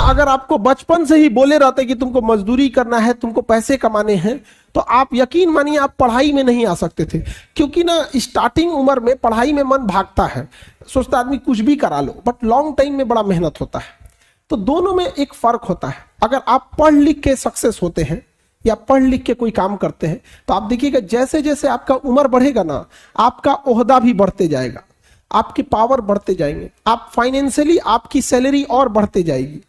अगर आपको बचपन से ही बोले रहते कि तुमको मजदूरी करना है, तुमको पैसे कमाने हैं, तो आप यकीन मानिए आप पढ़ाई में नहीं आ सकते थे। क्योंकि ना स्टार्टिंग उम्र में पढ़ाई में मन भागता है, सोचता आदमी कुछ भी करा लो, बट लॉन्ग टाइम में बड़ा मेहनत होता है। तो दोनों में एक फर्क होता है। अगर आप पढ़ लिख के सक्सेस होते हैं या पढ़ लिख के कोई काम करते हैं, तो आप देखिएगा जैसे जैसे आपका उम्र बढ़ेगा ना, आपका ओहदा भी बढ़ते जाएगा, आपके पावर बढ़ते जाएंगे, आप फाइनेंशियली आपकी सैलरी और बढ़ते जाएगी।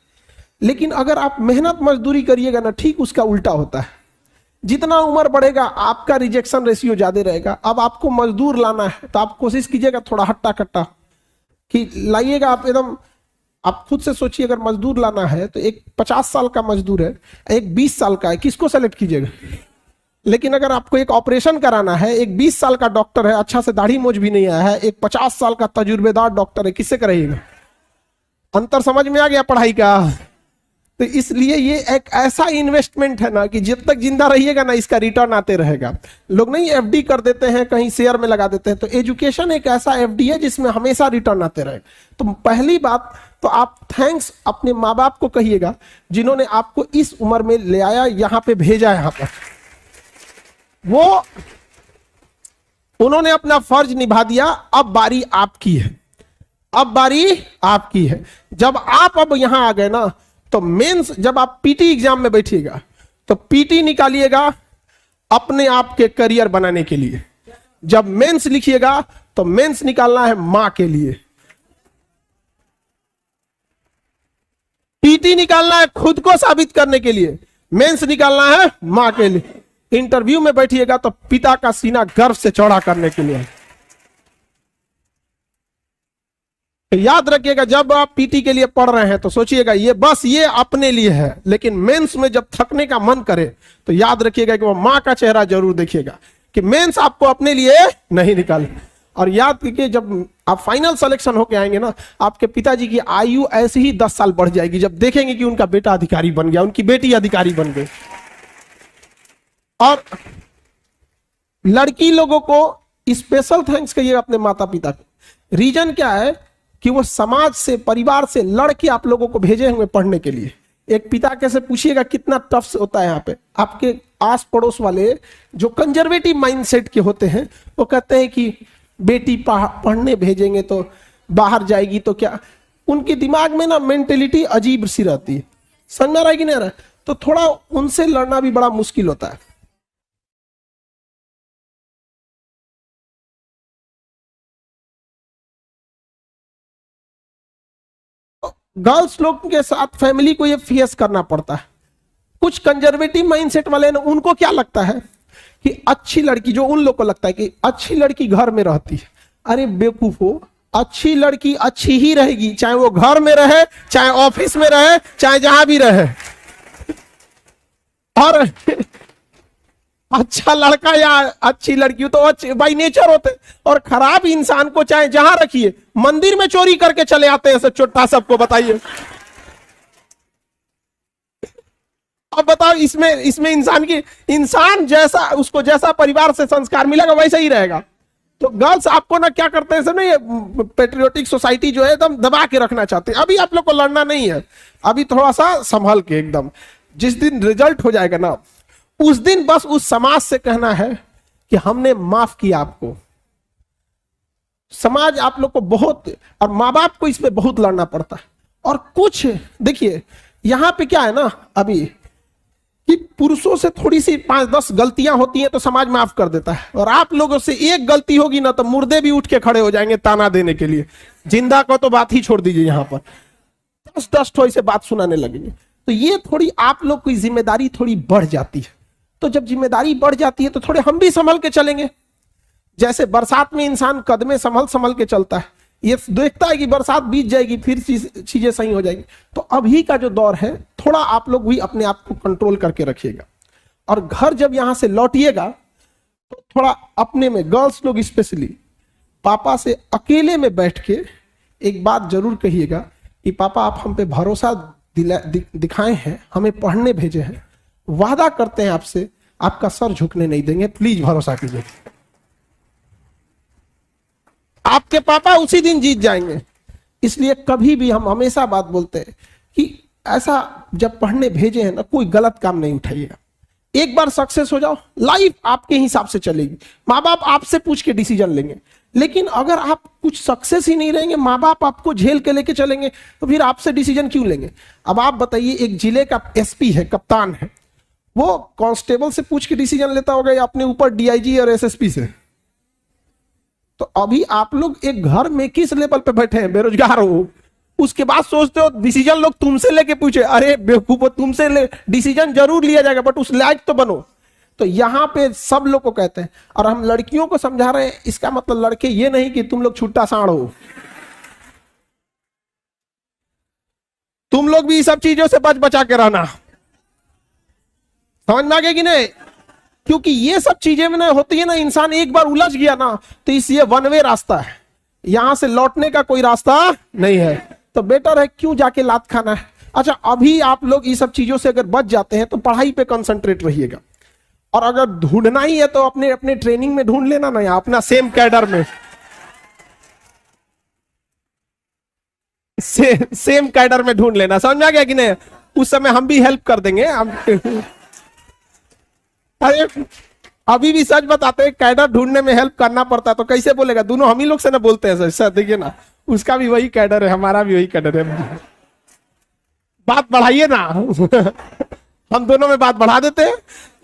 लेकिन अगर आप मेहनत मजदूरी करिएगा ना, ठीक उसका उल्टा होता है। जितना उम्र बढ़ेगा आपका रिजेक्शन रेशियो ज्यादा रहेगा। अब आपको मजदूर लाना है तो आप कोशिश कीजिएगा थोड़ा हट्टा कट्टा कि लाइएगा। आप एकदम आप खुद से सोचिए, अगर मजदूर लाना है तो एक 50 साल का मजदूर है, एक 20 साल का है, किसको सेलेक्ट कीजिएगा? लेकिन अगर आपको एक ऑपरेशन कराना है, एक 20 साल का डॉक्टर है, अच्छा से दाढ़ी मोछ भी नहीं आया है, एक 50 साल का तजुर्बेदार डॉक्टर है, किससे कराइएगा? अंतर समझ में आ गया पढ़ाई का? तो इसलिए ये एक ऐसा इन्वेस्टमेंट है ना कि जब तक जिंदा रहिएगा ना, इसका रिटर्न आते रहेगा। लोग नहीं एफडी कर देते हैं, कहीं शेयर में लगा देते हैं। तो एजुकेशन एक ऐसा एफडी है जिसमें हमेशा रिटर्न आते रहे। तो पहली बात तो आप थैंक्स अपने माँ बाप को कहिएगा, जिन्होंने आपको इस उम्र में ले आया, यहाँ पे भेजा, यहाँ पर वो उन्होंने अपना फर्ज निभा दिया। अब बारी आपकी है, अब बारी आपकी है। जब आप अब यहां आ गए ना, तो मेंस जब आप पीटी एग्जाम में बैठिएगा तो पीटी निकालिएगा अपने आप के करियर बनाने के लिए। जब मेंस लिखिएगा तो मेंस निकालना है मां के लिए, पीटी निकालना है खुद को साबित करने के लिए, मेंस निकालना है मां के लिए। इंटरव्यू में बैठिएगा तो पिता का सीना गर्व से चौड़ा करने के लिए। याद रखिएगा, जब आप पीटी के लिए पढ़ रहे हैं तो सोचिएगा ये बस ये अपने लिए है, लेकिन मेंस में जब थकने का मन करे तो याद रखिएगा कि वो मां का चेहरा जरूर देखिएगा कि मेंस आपको अपने लिए नहीं निकाले। और याद रखिए, जब आप फाइनल सिलेक्शन होके आएंगे ना, आपके पिताजी की आयु ऐसे ही 10 साल बढ़ जाएगी जब देखेंगे कि उनका बेटा अधिकारी बन गया, उनकी बेटी अधिकारी बन गई। और लड़की लोगों को स्पेशल थैंक्स कहिएगा अपने माता पिता को। रीजन क्या है कि वो समाज से, परिवार से लड़के आप लोगों को भेजे हुए पढ़ने के लिए। एक पिता कैसे पूछिएगा कितना टफ होता है यहाँ पे। आपके आस पड़ोस वाले जो कंजर्वेटिव माइंडसेट के होते हैं, वो कहते हैं कि बेटी पढ़ने भेजेंगे तो बाहर जाएगी तो क्या, उनके दिमाग में ना मेंटेलिटी अजीब सी रहती है। समझ में आ रहा है कि नहीं आ रहा है? तो थोड़ा उनसे लड़ना भी बड़ा मुश्किल होता है। गर्ल्स लोग के साथ फैमिली को ये फेस करना पड़ता है। कुछ कंजर्वेटिव माइंडसेट वाले ना, उनको क्या लगता है कि अच्छी लड़की, जो उन लोग को लगता है कि अच्छी लड़की घर में रहती है। अरे बेवकूफो, अच्छी लड़की अच्छी ही रहेगी, चाहे वो घर में रहे, चाहे ऑफिस में रहे, चाहे जहां भी रहे। और अच्छा लड़का या अच्छी लड़की तो अच्छे बाई नेचर होते, और खराब इंसान को चाहे जहां रखिए, मंदिर में चोरी करके चले आते हैं सब चोट्टा, सबको बताइए। अब बताओ, इसमें इंसान जैसा, उसको जैसा परिवार से संस्कार मिलेगा वैसा ही रहेगा। तो गर्ल्स आपको ना क्या करते हैं सब ना, ये पेट्रियोटिक सोसाइटी जो है एकदम दबा के रखना चाहते हैं। अभी आप लोग को लड़ना नहीं है, अभी थोड़ा सा संभल के एकदम। जिस दिन रिजल्ट हो जाएगा ना, उस दिन बस उस समाज से कहना है कि हमने माफ किया आपको। समाज आप लोग को बहुत, और माँ बाप को इसमें बहुत लड़ना पड़ता है। और कुछ देखिए यहां पे क्या है ना अभी, कि पुरुषों से थोड़ी सी 5-10 गलतियां होती हैं तो समाज माफ कर देता है, और आप लोगों से एक गलती होगी ना तो मुर्दे भी उठ के खड़े हो जाएंगे ताना देने के लिए। जिंदा को तो बात ही छोड़ दीजिए, यहां पर 10-10 ठोई से बात सुनाने लगेंगे। तो ये थोड़ी आप लोग की जिम्मेदारी थोड़ी बढ़ जाती है। तो जब जिम्मेदारी बढ़ जाती है तो थोड़े हम भी संभल के चलेंगे। जैसे बरसात में इंसान कदमे संभल के चलता है, ये देखता है कि बरसात बीत जाएगी फिर चीजें सही हो जाएगी। तो अभी का जो दौर है, थोड़ा आप लोग भी अपने आप को कंट्रोल करके रखिएगा। और घर जब यहां से लौटिएगा तो थोड़ा अपने में, गर्ल्स लोग स्पेशली, पापा से अकेले में बैठ के एक बात जरूर कहिएगा कि पापा आप हम पे भरोसा दिखाए हैं, हमें पढ़ने भेजे हैं, वादा करते हैं आपसे आपका सर झुकने नहीं देंगे, प्लीज भरोसा कीजिए। आपके पापा उसी दिन जीत जाएंगे। इसलिए कभी भी हम हमेशा बात बोलते हैं कि ऐसा जब पढ़ने भेजे हैं ना, कोई गलत काम नहीं उठाइएगा। एक बार सक्सेस हो जाओ, लाइफ आपके हिसाब से चलेगी। माँ बाप आपसे पूछ के डिसीजन लेंगे, लेकिन अगर आप कुछ सक्सेस ही नहीं रहेंगे, माँ बाप आपको झेल के लेके चलेंगे, तो फिर आपसे डिसीजन क्यों लेंगे? अब आप बताइए, एक जिले का एसपी है, कप्तान है, वो कांस्टेबल से पूछ के डिसीजन लेता होगा या अपने ऊपर डीआईजी और एसएसपी से? तो अभी आप लोग एक घर में किस लेवल पे बैठे हैं, बेरोजगार हो, उसके बाद सोचते हो डिसीजन लोग तुमसे लेके पूछे। अरे बेवकूफो, तुमसे डिसीजन जरूर लिया जाएगा, बट उस लायक तो बनो। तो यहां पे सब लोग को कहते हैं, और हम लड़कियों को समझा रहे हैं, इसका मतलब लड़के ये नहीं कि तुम लोग छुट्टा साड़ हो, तुम लोग भी सब चीजों से बच बचा के रहना। समझ में आ गया कि नहीं? क्योंकि ये सब चीजें में ना होती है ना, इंसान एक बार उलझ गया ना, तो इसलिए वन वे रास्ता है, यहां से लौटने का कोई रास्ता नहीं है। तो बेटर है क्यों जाके लात खाना है। अच्छा, अभी आप लोग ये सब चीजों से अगर बच जाते हैं तो पढ़ाई पे कंसंट्रेट रहिएगा, और अगर ढूंढना ही है तो अपने अपने ट्रेनिंग में ढूंढ लेना ना, यहाँ अपना सेम कैडर में, सेम कैडर में ढूंढ लेना। समझ में आ गया कि नहीं? उस समय हम भी हेल्प कर देंगे। हम अरे अभी भी सच बताते हैं, कैडर ढूंढने में हेल्प करना पड़ता है, तो कैसे बोलेगा? दोनों हम ही लोग से ना बोलते हैं सर, देखिए ना, उसका भी वही कैडर है, हमारा भी वही कैडर है। बात बढ़ाइए ना। हम दोनों में बात बढ़ा देते हैं,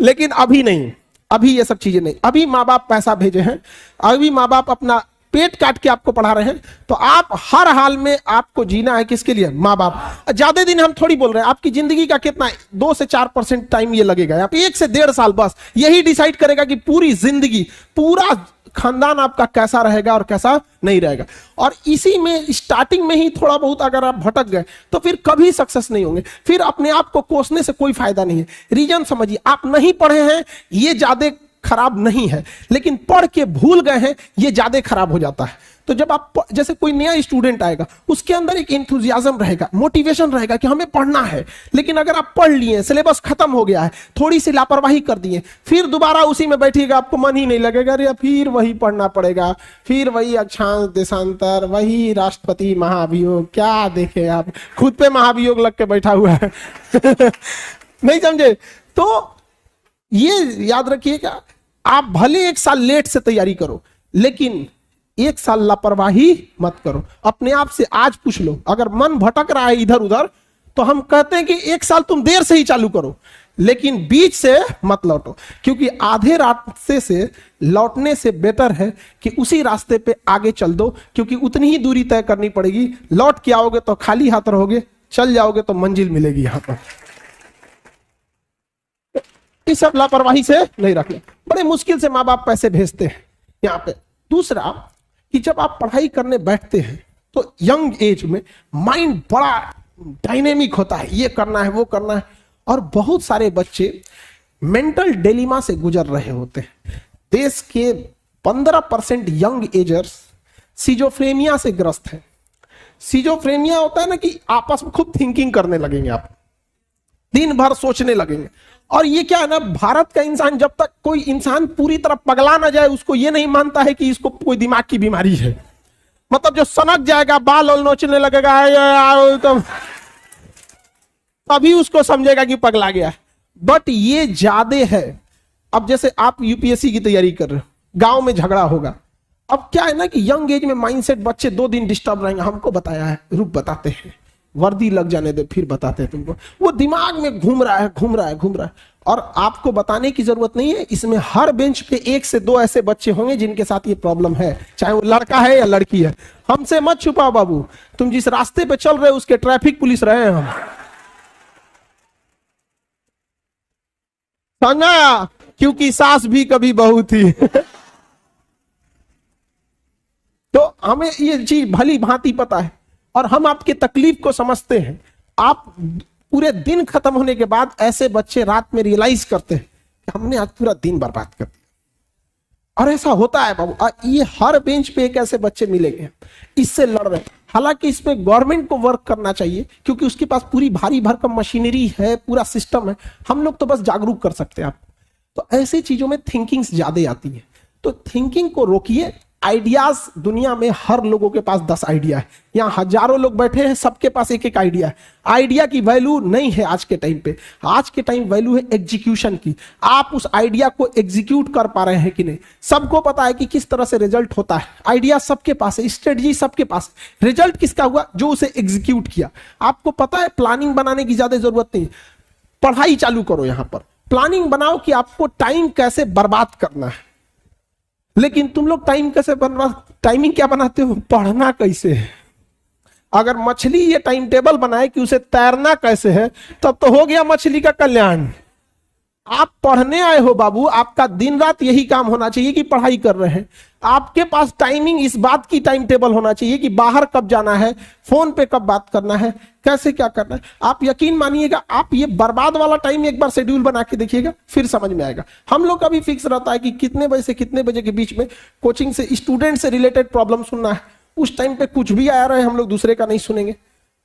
लेकिन अभी नहीं, अभी ये सब चीजें नहीं। अभी माँ बाप पैसा भेजे हैं, अभी माँ बाप अपना पेट काट के आपको पढ़ा रहे हैं, तो आप हर हाल में आपको जीना है किसके लिए? माँ बाप। ज्यादा दिन हम थोड़ी बोल रहे हैं, आपकी जिंदगी का कितना 2 से 4% टाइम ये लगेगा, आप 1 से 1.5 साल बस यही डिसाइड करेगा कि पूरी जिंदगी, पूरा खानदान आपका कैसा रहेगा और कैसा नहीं रहेगा। और इसी में स्टार्टिंग में ही थोड़ा बहुत अगर आप भटक गए तो फिर कभी सक्सेस नहीं होंगे, फिर अपने आप को कोसने से कोई फायदा नहीं है। रीजन समझिए, आप नहीं पढ़े हैं ये ज्यादा खराब नहीं है, लेकिन पढ़ के भूल गए हैं ये ज्यादा खराब हो जाता है। तो जब आप, जैसे कोई नया स्टूडेंट आएगा, उसके अंदर एक एंथुजियाज्म रहेगा, मोटिवेशन रहेगा कि हमें पढ़ना है, लेकिन अगर आप पढ़ लिए, सिलेबस खत्म हो गया है, थोड़ी सी लापरवाही कर दिए, फिर दोबारा उसी में बैठिएगा, आपको मन ही नहीं लगेगा, अरे फिर वही पढ़ना पड़ेगा, फिर वही अक्षांश देशांतर, वही राष्ट्रपति महाभियोग, क्या देखे आप, खुद पे महाभियोग लग के बैठा हुआ है। नहीं समझे? तो ये याद रखिएगा, आप भले 1 साल लेट से तैयारी करो, लेकिन 1 साल लापरवाही मत करो। अपने आप से आज पूछ लो, अगर मन भटक रहा है इधर उधर, तो हम कहते हैं कि 1 साल तुम देर से ही चालू करो, लेकिन बीच से मत लौटो, क्योंकि आधे रास्ते से लौटने से बेटर है कि उसी रास्ते पे आगे चल दो, क्योंकि उतनी ही दूरी तय करनी पड़ेगी। लौट के आओगे तो खाली हाथ रहोगे, चल जाओगे तो मंजिल मिलेगी। यहां पर इस सब लापरवाही से नहीं रखना। बड़े मुश्किल से माँ बाप पैसे भेजते हैं यहाँ पे। दूसरा कि जब आप पढ़ाई करने बैठते हैं तो यंग एज में माइंड बड़ा डायनेमिक होता है, ये करना है वो करना है, और बहुत सारे बच्चे मेंटल डिलेमा से गुजर रहे होते हैं। देश के 15% यंग एजर्स सिजोफ्रेनिया से ग्रस्त हैं। सिजोफ्रेनिया होता है ना कि आपस में खूब थिंकिंग करने लगेंगे, आप दिन भर सोचने लगेंगे। और ये क्या है ना, भारत का इंसान, जब तक कोई इंसान पूरी तरह पगला ना जाए, उसको ये नहीं मानता है कि इसको कोई दिमाग की बीमारी है। मतलब जो सनक जाएगा, बाल और नोचने लगेगा, तो तभी उसको समझेगा कि पगला गया है। बट ये ज्यादा है। अब जैसे आप यूपीएससी की तैयारी कर रहे हो, गांव में झगड़ा होगा। अब क्या है ना कि यंग एज में माइंडसेट बच्चे 2 दिन डिस्टर्ब रहेंगे। हमको बताया है, रुक बताते हैं, वर्दी लग जाने दे फिर बताते हैं तुमको। वो दिमाग में घूम रहा है। और आपको बताने की जरूरत नहीं है, इसमें हर बेंच पे 1 से 2 ऐसे बच्चे होंगे जिनके साथ ये प्रॉब्लम है, चाहे वो लड़का है या लड़की है। हमसे मत छुपाओ बाबू, तुम जिस रास्ते पे चल रहे हो उसके ट्रैफिक पुलिस रहे हैं हम। समझा? क्योंकि सास भी कभी बहू थी। तो हमें ये चीज भली भांति पता है, और हम आपके तकलीफ को समझते हैं। आप पूरे दिन खत्म होने के बाद ऐसे बच्चे रात में रियलाइज करते हैं कि हमने आज पूरा दिन बर्बाद कर दिया। और ऐसा होता है बाबू, ये हर बेंच पे एक ऐसे बच्चे मिलेंगे, इससे लड़ रहे हैं। हालांकि इसमें गवर्नमेंट को वर्क करना चाहिए, क्योंकि उसके पास पूरी भारी भरकम मशीनरी है, पूरा सिस्टम है। हम लोग तो बस जागरूक कर सकते हैं आपको। तो ऐसी चीजों में थिंकिंग ज्यादा आती है, तो थिंकिंग को रोकिए, आइडियाज दुनिया में हर लोगों के पास 10 आइडिया है। यहाँ हजारों लोग बैठे हैं, सबके पास एक एक आइडिया है। आइडिया की वैल्यू नहीं है आज के टाइम पे, आज के टाइम वैल्यू है एग्जीक्यूशन की। आप उस आइडिया को एग्जीक्यूट कर पा रहे हैं कि नहीं। सबको पता है कि किस तरह से रिजल्ट होता है, आइडिया सबके पास है, स्ट्रेटजी सबके पास। रिजल्ट किसका हुआ? जो उसे एग्जीक्यूट किया। आपको पता है प्लानिंग बनाने की ज्यादा जरूरत नहीं, पढ़ाई चालू करो। यहां पर प्लानिंग बनाओ कि आपको टाइम कैसे बर्बाद करना है। लेकिन तुम लोग टाइम कैसे टाइमिंग क्या बनाते हो? पढ़ना कैसे है। अगर मछली ये टाइम टेबल बनाए कि उसे तैरना कैसे है, तब तो हो गया मछली का कल्याण। आप पढ़ने आए हो बाबू, आपका दिन रात यही काम होना चाहिए कि पढ़ाई कर रहे हैं। आपके पास टाइमिंग इस बात की टाइम टेबल होना चाहिए कि बाहर कब जाना है, फोन पे कब बात करना है, कैसे क्या करना है। आप यकीन मानिएगा, आप ये बर्बाद वाला टाइम एक बार शेड्यूल बना के देखिएगा, फिर समझ में आएगा। हम लोग का भी फिक्स रहता है कि कितने बजे से कितने बजे के बीच में कोचिंग से स्टूडेंट से रिलेटेड प्रॉब्लम सुनना है। उस टाइम पे कुछ भी आ रहा है, हम लोग दूसरे का नहीं सुनेंगे।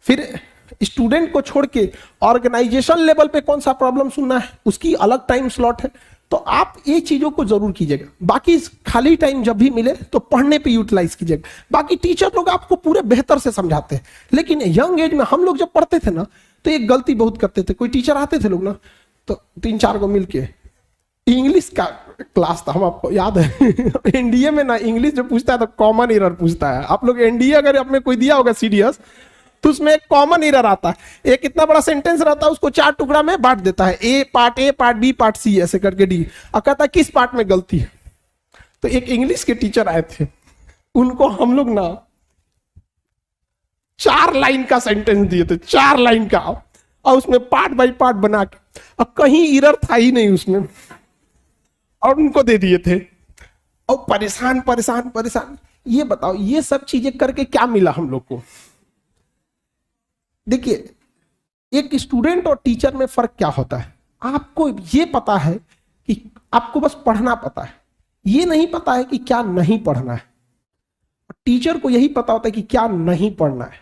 फिर स्टूडेंट को छोड़ के ऑर्गेनाइजेशन लेवल पे कौन सा प्रॉब्लम सुनना है, उसकी अलग टाइम स्लॉट है। तो आप ये चीजों को जरूर कीजिएगा। बाकी खाली टाइम जब भी मिले तो पढ़ने पे यूटिलाइज कीजिएगा। बाकी टीचर लोग आपको पूरे बेहतर से समझाते हैं, लेकिन यंग एज में हम लोग जब पढ़ते थे ना, तो एक गलती बहुत करते थे। कोई टीचर आते थे लोग ना, तो 3-4 को मिलके इंग्लिश का क्लास था, हम आपको याद है एनडीए में ना इंग्लिश जो पूछता है तो कॉमन एरर पूछता है। आप लोग एनडीए अगर आपने कोई दिया होगा सीडीएस, तो उसमें एक कॉमन एरर आता है। एक इतना बड़ा सेंटेंस रहता है, उसको 4 टुकड़ा में बांट देता है, ए पार्ट बी पार्ट सी, ऐसे करके डी। और कहता है किस पार्ट में गलती है। तो एक इंग्लिश के टीचर आए थे, उनको हम लोग ना 4 लाइन का सेंटेंस दिए थे, 4 लाइन का, और उसमें पार्ट बाई पार्ट बना के, और कहीं एरर था ही नहीं उसमें, और उनको दे दिए थे। और परेशान परेशान परेशान। ये बताओ, ये सब चीजें करके क्या मिला हम लोग को? देखिए, एक स्टूडेंट और टीचर में फर्क क्या होता है। आपको ये पता है कि आपको बस पढ़ना पता है, ये नहीं पता है कि क्या नहीं पढ़ना है। टीचर को यही पता होता है कि क्या नहीं पढ़ना है।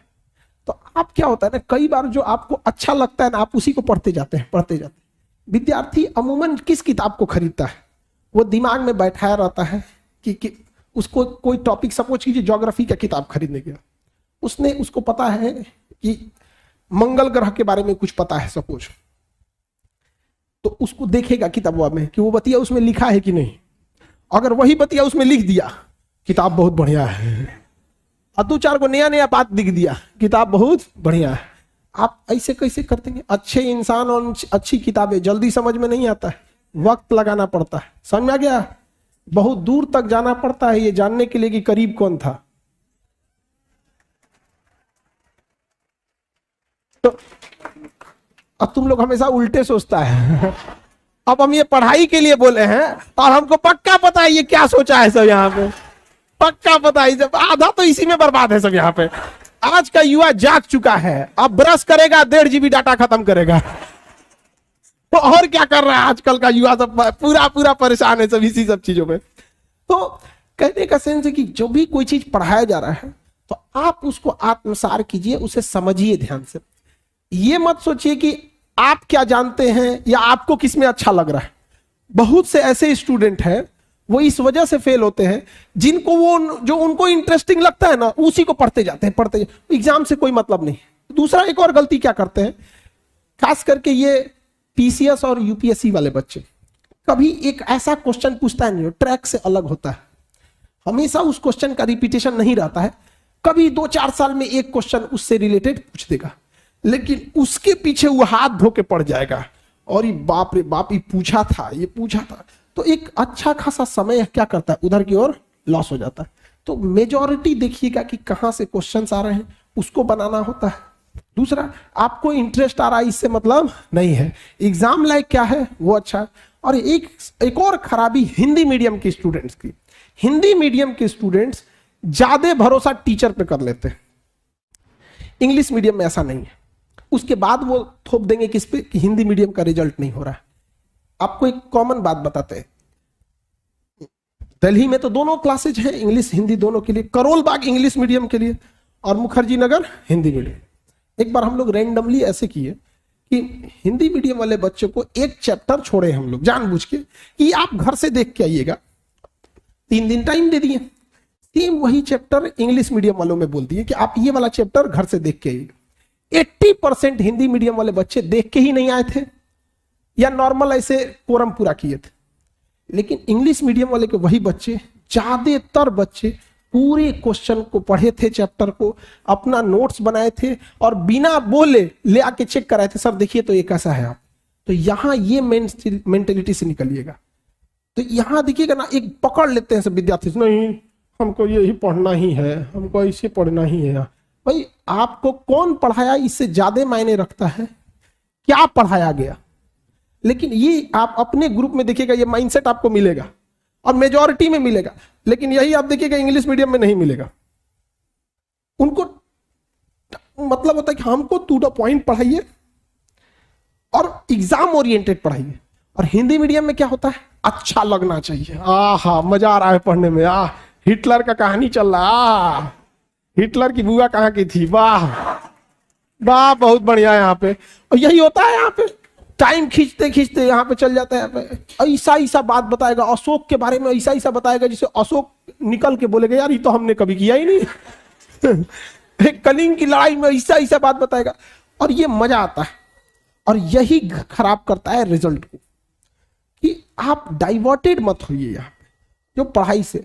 तो आप क्या होता है ना, कई बार जो आपको अच्छा लगता है ना, आप उसी को पढ़ते जाते हैं, पढ़ते जाते हैं। विद्यार्थी अमूमन किस किताब को खरीदता है? वो दिमाग में बैठाया रहता है कि उसको कोई टॉपिक, सपोज कीजिए ज्योग्राफी का किताब खरीदने गया, उसने उसको पता है कि मंगल ग्रह के बारे में कुछ पता है सपोज, तो उसको देखेगा किताब में कि वो बतिया उसमें लिखा है कि नहीं। अगर वही बतिया उसमें लिख दिया, किताब बहुत बढ़िया है, और 2-4 को नया नया बात लिख दिया, किताब बहुत बढ़िया है। आप ऐसे कैसे करते हैं? अच्छे इंसान और अच्छी किताबें जल्दी समझ में नहीं आता है, वक्त लगाना पड़ता है। समझ में आ गया? बहुत दूर तक जाना पड़ता है ये जानने के लिए कि करीब कौन था। तो अब तुम लोग हमेशा उल्टे सोचता है। अब हम ये पढ़ाई के लिए बोले हैं, और हमको पक्का पता है ये क्या सोचा है सब यहाँ पे, पक्का पता है। जब आधा तो इसी में बर्बाद है सब यहाँ पे। आज का युवा जाग चुका है, अब ब्रश करेगा 1.5 GB डाटा खत्म करेगा। तो और क्या कर रहा है आजकल का युवा? सब पूरा पूरा परेशान है सब इसी सब चीजों में। तो कहने का सेंस है कि जो भी कोई चीज पढ़ाया जा रहा है, तो आप उसको आत्मसार कीजिए, उसे समझिए ध्यान से। ये मत सोचिए कि आप क्या जानते हैं या आपको किस में अच्छा लग रहा है। बहुत से ऐसे स्टूडेंट हैं, वो इस वजह से फेल होते हैं, जिनको वो जो उनको इंटरेस्टिंग लगता है ना, उसी को पढ़ते जाते हैं, पढ़ते जाते। एग्जाम से कोई मतलब नहीं। दूसरा, एक और गलती क्या करते हैं, खास करके ये पीसीएस और यूपीएससी वाले बच्चे, कभी एक ऐसा क्वेश्चन पूछता है नहीं, ट्रैक से अलग होता है। हमेशा उस क्वेश्चन का रिपीटेशन नहीं रहता है, कभी 2-4 साल में एक क्वेश्चन उससे रिलेटेड पूछ देगा, लेकिन उसके पीछे वो हाथ धो के पड़ जाएगा, और ये बाप रे बाप, ये पूछा था, ये पूछा था। तो एक अच्छा खासा समय क्या करता है, उधर की ओर लॉस हो जाता है। तो मेजॉरिटी देखिएगा कि कहां से क्वेश्चंस आ रहे हैं, उसको बनाना होता है। दूसरा, आपको इंटरेस्ट आ रहा है इससे मतलब नहीं है, एग्जाम लाइक क्या है वो अच्छा है। और एक और खराबी हिंदी मीडियम के स्टूडेंट्स की, हिंदी मीडियम के स्टूडेंट्स ज्यादा भरोसा टीचर पे कर लेते हैं। इंग्लिश मीडियम में ऐसा नहीं है। उसके बाद वो थोप देंगे किस पे, कि हिंदी मीडियम का रिजल्ट नहीं हो रहा है। आपको एक कॉमन बात बताते हैं, दिल्ली में तो दोनों क्लासेज हैं, इंग्लिश हिंदी दोनों के लिए। करोल बाग इंग्लिश मीडियम के लिए और मुखर्जी नगर हिंदी मीडियम। एक बार हम लोग रैंडमली ऐसे किए कि हिंदी मीडियम वाले बच्चों को एक चैप्टर छोड़े हम लोग जानबूझ के, कि आप घर से देख के आइएगा। 3 दिन टाइम दे दिए, सेम वही चैप्टर इंग्लिश मीडियम वालों में बोल दिए कि आप ये वाला चैप्टर घर से देख के आइए। 80% हिंदी मीडियम वाले बच्चे देख के ही नहीं आए थे या नॉर्मल ऐसे कोरम पूरा किए थे, लेकिन इंग्लिश मीडियम वाले के वही बच्चे, ज्यादातर बच्चे पूरे क्वेश्चन को पढ़े थे, चैप्टर को, अपना नोट्स बनाए थे और बिना बोले ले आके चेक कराए थे, सर देखिए तो ये कैसा है आप। तो यहां ये मेंटेलिटी से निकलिएगा। तो यहां देखिएगा ना, एक पकड़ लेते हैं सब विद्यार्थी, नहीं हमको यही पढ़ना ही है, हमको इसे पढ़ना ही है। भाई आपको कौन पढ़ाया इससे ज्यादा मायने रखता है, क्या पढ़ाया गया। लेकिन ये आप अपने ग्रुप में देखिएगा, ये माइंडसेट आपको मिलेगा और मेजॉरिटी में मिलेगा, लेकिन यही आप देखिएगा इंग्लिश मीडियम में नहीं मिलेगा। उनको मतलब होता है कि हमको टू द पॉइंट पढ़ाइए और एग्जाम ओरिएंटेड पढ़ाइए। और हिंदी मीडियम में क्या होता है, अच्छा लगना चाहिए, आहा मजा आ रहा है पढ़ने में, हिटलर का कहानी चल रहा, हिटलर की बुआ कहाँ की थी, वाह वाह बहुत बढ़िया यहाँ पे। और यही होता है यहाँ पे, टाइम खींचते खींचते यहाँ पे चल जाता है, ऐसा ऐसा बात बताएगा अशोक के बारे में, ऐसा ऐसा बताएगा जिसे अशोक निकल के बोलेगा यार ये तो हमने कभी किया ही नहीं कलिंग की लड़ाई में ऐसा ऐसा बात बताएगा, और ये मजा आता है। और यही खराब करता है रिजल्ट को, कि आप डाइवर्टेड मत होइए यहाँ पे जो पढ़ाई से।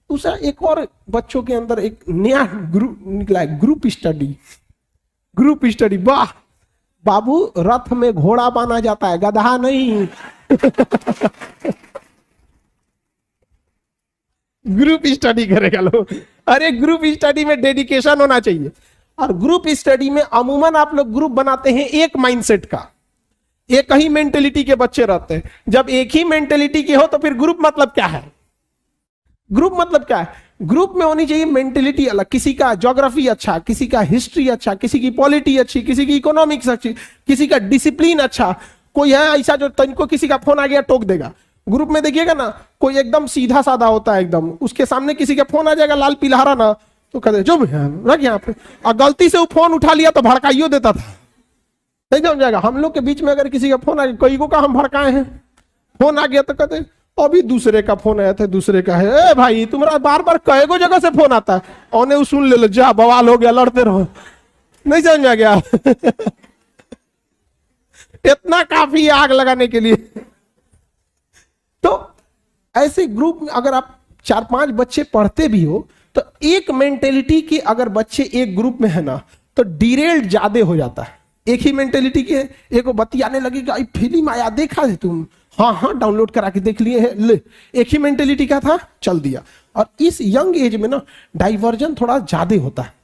दूसरा, एक और बच्चों के अंदर एक नया ग्रुप निकला है, ग्रुप स्टडी। ग्रुप स्टडी, वाह बाबू, रथ में घोड़ा बांधा जाता है, गधा नहीं ग्रुप स्टडी करेगा लोग। अरे ग्रुप स्टडी में डेडिकेशन होना चाहिए। और ग्रुप स्टडी में अमूमन आप लोग ग्रुप बनाते हैं एक माइंडसेट का, एक ही मेंटेलिटी के बच्चे रहते हैं। जब एक ही मेंटेलिटी के हो तो फिर ग्रुप मतलब क्या है, ग्रुप मतलब क्या है, ग्रुप में होनी चाहिए मेंटेलिटी अलग, किसी का ज्योग्राफी अच्छा, किसी का हिस्ट्री अच्छा, किसी की पॉलिटी अच्छी, किसी की इकोनॉमिक्स अच्छी, किसी का डिसिप्लिन अच्छा। कोई है ऐसा जो तनिको किसी का फोन आ गया टोक देगा। ग्रुप में देखिएगा ना, कोई एकदम सीधा साधा होता है एकदम, उसके सामने किसी का फोन आ जाएगा लाल पिलहरा ना, तो कहते जो रख यहाँ पे, और गलती से वो फोन उठा लिया तो भड़काइयो देता था, नहीं समझ जाएगा। हम लोग के बीच में अगर किसी का फोन आ गया, कई को का हम भड़काए हैं, फोन आ गया तो कहते अभी दूसरे का फोन आया था, दूसरे का है, ए भाई तुम्हारा बार बार कई गो जगह से फोन आता है, और वो सुन ले लो, जा बवाल हो गया, लड़ते रहो, नहीं समझ में आ गया इतना काफी आग लगाने के लिए। तो ऐसे ग्रुप में अगर आप 4-5 बच्चे पढ़ते भी हो, तो एक मेंटेलिटी की अगर बच्चे एक ग्रुप में है ना, तो डिरेल्ड ज्यादा हो जाता है। एक ही मेंटेलिटी के एक बतियाने लगेगा, फिल्म आया देखा है तुम, हाँ हाँ डाउनलोड करा के देख लिए है, ले एक ही मेंटेलिटी का था चल दिया। और इस यंग एज में ना डाइवर्जन थोड़ा ज्यादा होता है।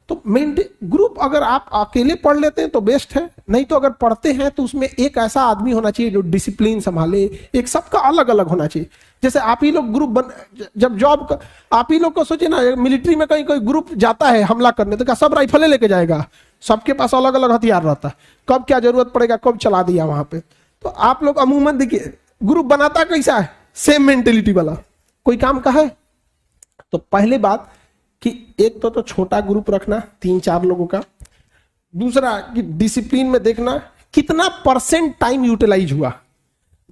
तो ग्रुप अगर आप अकेले पढ़ लेते हैं तो बेस्ट है, नहीं तो अगर पढ़ते हैं तो उसमें एक ऐसा आदमी होना चाहिए जो डिसिप्लिन संभाले, एक सबका अलग अलग होना चाहिए। जैसे आप ही लोग ग्रुप जब जॉब आप ही लोग को सोचे ना, मिलिट्री में कहीं कोई ग्रुप जाता है हमला करने, तो क्या सब राइफलें लेके जाएगा, सबके पास अलग अलग हथियार रहता है, कब क्या जरूरत पड़ेगा कब चला दिया वहां पे। तो आप लोग अमूमन देखिए ग्रुप बनाता कैसा है, सेम मेंटेलिटी वाला, कोई काम का है। तो पहले बात कि एक तो छोटा ग्रुप रखना 3-4 लोगों का, दूसरा कि डिसिप्लिन में देखना कितना परसेंट टाइम यूटिलाइज हुआ।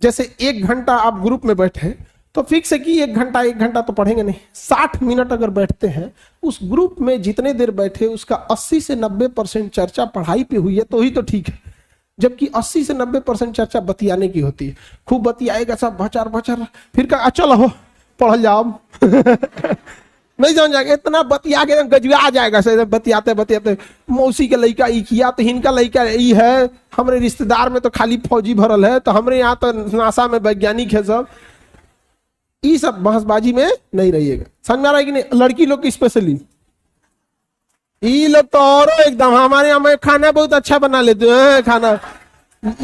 जैसे 1 घंटा आप ग्रुप में बैठे तो फिक्स है कि 1 घंटा तो पढ़ेंगे नहीं, 60 मिनट अगर बैठते हैं, उस ग्रुप में जितने देर बैठे उसका 80 से 90% चर्चा पढ़ाई पे हुई है तो ही तो ठीक है। जबकि 80 से 90% चर्चा बतियाने की होती है, खूब बतियाएगा सब भचर भचर, फिर कहा चलो हो पढ़ जाओ नहीं समझ जाएगा, इतना बतिया के गजवा जाएगा से बतियाते बतियाते, मौसी के लड़का ई किया तो हिनका लड़का ई है, हमारे रिश्तेदार में तो खाली फौजी भरल है, तो हमारे यहाँ तो नासा में वैज्ञानिक है सब। ये सब बहसबाजी में नहीं रहिएगा, समझ में आ रहा है कि नहीं। लड़की लोग की स्पेशली ये लोग तो और एकदम हमारे यहाँ में खाना बहुत अच्छा बना लेते हैं, खाना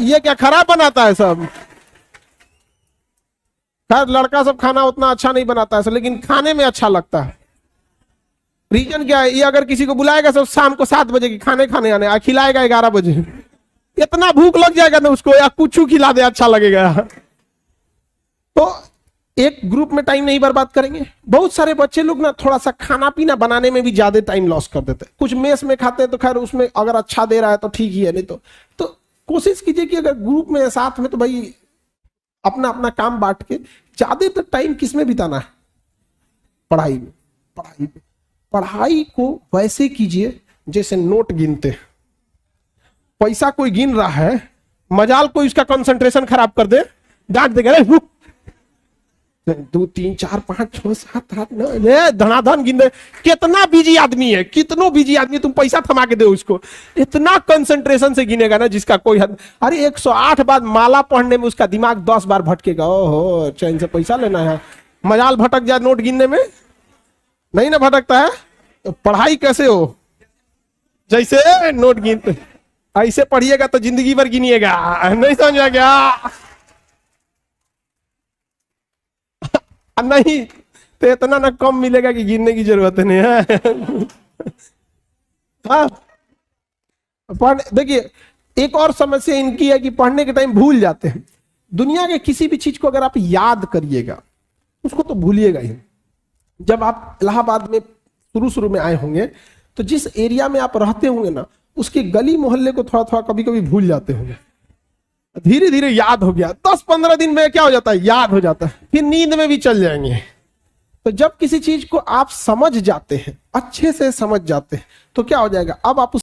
ये क्या खराब बनाता है सब, खैर लड़का सब खाना उतना अच्छा नहीं बनाता है, लेकिन खाने में अच्छा लगता है। रीजन क्या है, ये अगर किसी को बुलाएगा सब शाम को 7 बजे की खाने आने, खिलाएगा 11 बजे, इतना भूख लग जाएगा ना उसको, या कुछ खिला दे अच्छा लगेगा। तो एक ग्रुप में टाइम नहीं बर्बाद करेंगे। बहुत सारे बच्चे लोग ना थोड़ा सा खाना पीना बनाने में भी ज्यादा टाइम लॉस कर देते हैं। कुछ मेस में खाते हैं तो खैर उसमें अगर अच्छा दे रहा है तो ठीक ही है, नहीं तो कोशिश कीजिए कि अगर ग्रुप में साथ में तो भाई अपना अपना काम बांट के ज्यादातर टाइम किस में बिताना है, पढ़ाई में। पढ़ाई पे। पढ़ाई को वैसे कीजिए जैसे नोट गिनते हैं। पैसा कोई गिन रहा है, मजाल कोई उसका कंसंट्रेशन खराब कर दे, डांट देगा, अरे रुक, 2 3 4 5 6 7 8 9 धनाधन गिन दे। कितना बिजी आदमी है, कितनो बिजी आदमी, तुम पैसा थमा के दो उसको, इतना कंसंट्रेशन से गिनेगा ना जिसका कोई हद। अरे 108 बार माला पढ़ने में उसका दिमाग 10 बार भटकेगा। ओहो, चैन से पैसा लेना है, मजाल भटक जाए नोट गिनने में, नहीं ना भटकता है। तो पढ़ाई कैसे हो, जैसे नोट गिनते, ऐसे पढ़िएगा तो जिंदगी भर गिनिएगा, नहीं समझ आ गया? नहीं तो इतना ना कम मिलेगा कि गिनने की जरूरत नहीं है। हाँ, देखिए एक और समस्या इनकी है कि पढ़ने के टाइम भूल जाते हैं। दुनिया के किसी भी चीज को अगर आप याद करिएगा उसको तो भूलिएगा ही। जब आप इलाहाबाद में शुरू में आए होंगे तो जिस एरिया में आप रहते होंगे ना, उसके गली मोहल्ले को थोड़ा थोड़ा कभी कभी भूल जाते होंगे। धीरे धीरे याद हो गया, 10-15 दिन में क्या हो जाता है, याद हो जाता है, फिर नींद में भी चल जाएंगे। तो जब किसी चीज को आप समझ जाते हैं, अच्छे से समझ जाते हैं, तो क्या हो जाएगा, अब आप